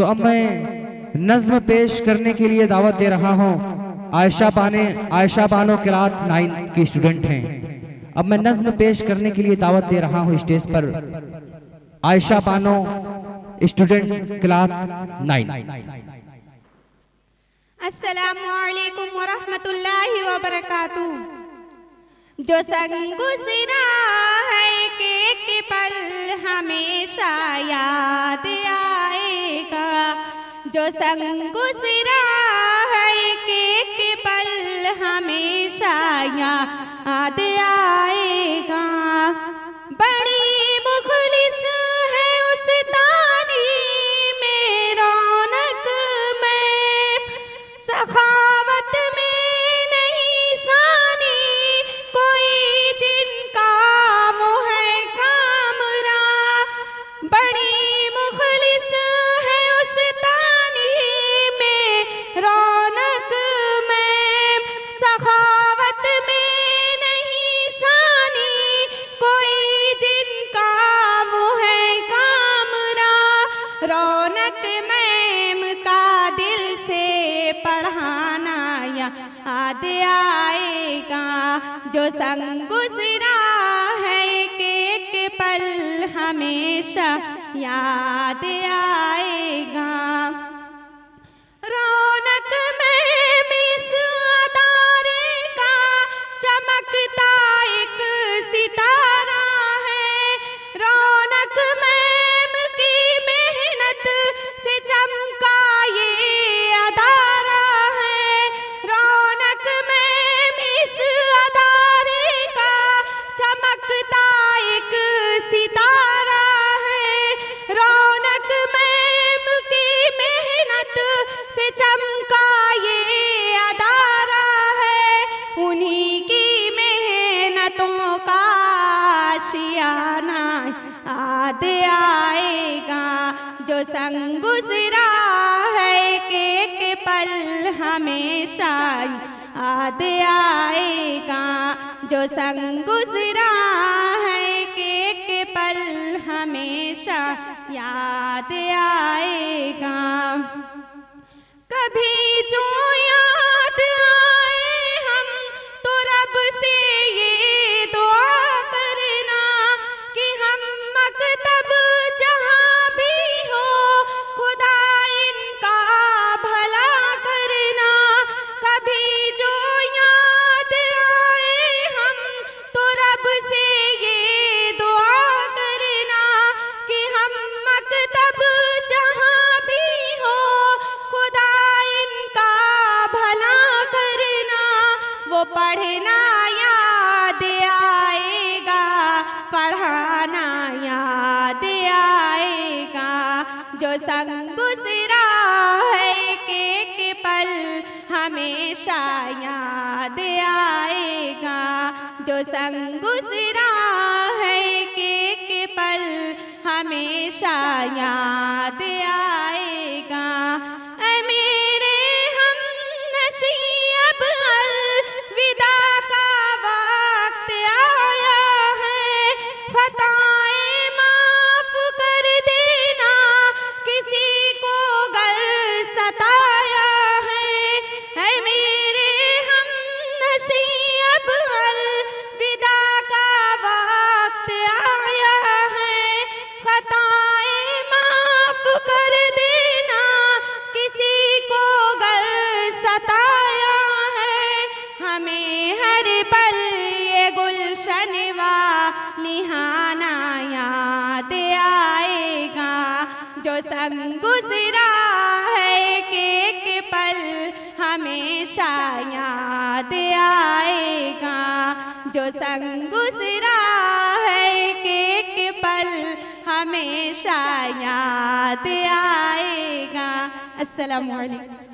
तो अब मैं नज्म पेश करने के लिए दावत दे रहा हूँ। आयशा बानो किरात 9 की स्टूडेंट हैं। अब मैं नज्म पेश करने के लिए दावत दे रहा हूँ स्टेज पर आयशा बानो स्टूडेंट क्लास 9। अस्सलामुअलैकुम वरहमतुल्लाहि वबरकातुहू। जो संग गुज़रा है एक पल हमेशा याद आएगा। जो संग गुज़रा है एक पल हमेशा याद आएगा। बड़ी मुखलिस है उस तानी में रौनक में, सखावत में नहीं सानी कोई जिनका मुँह है कामरा। बड़ी मुखलिस है उस तानी में रौनक में, सखावत में नहीं सानी कोई जिनका मुँह है कामरा। रौनक मैम का दिल से पढ़ाना याद आएगा। जो संग गुज़रा है एक पल हमेशा याद आएगा। रौनक मैम इस अदारे का चमकता एक सितारा है। रौनक मैम की मेहनत से चमका ये अदारा है। रौनक मैम इस अदारे का चमकता एक सितारा है। रौनक मैम की मेहनत से चमका ये अदारा है। उन्हीं की मेहनतों का आशियाना याद आएगा। जो संग गुज़रा है एक पल हमेशा याद आएगा। जो संग गुज़रा है एक पल हमेशा याद आएगा। कभी जो याद आए हम तो रब से ये दुआ करना कि हम मकतब जहाँ भी हो खुदा इनका भला करना। कभी जो याद आए हम तो रब से ये दुआ करना कि हम मकतब जहाँ भी हो खुदा इनका भला करना। वो पढ़ना याद आएगा, पढ़ाना याद आएगा। जो संग गुज़रा है एक पल हमेशा याद आएगा। जो संग गुज़रा है एक पल हमेशा याद आएगा। ऐ मेरे हमनशी अब अलविदा का वक्त आया है। खताएं माफ़ कर देना किसी को गर सताया है। ऐ मेरे हमनशी अब अलविदा का वक्त आया है। खताएं माफ़ कर देना किसी को गर सताया है। हमें हर पल ये गुलशन वालिहाना याद आएगा। जो संग गुज़रा है एक पल हमेशा याद आएगा। जो संग गुज़रा है एक पल हमेशा याद आएगा। अस्सलामु अलैकुम।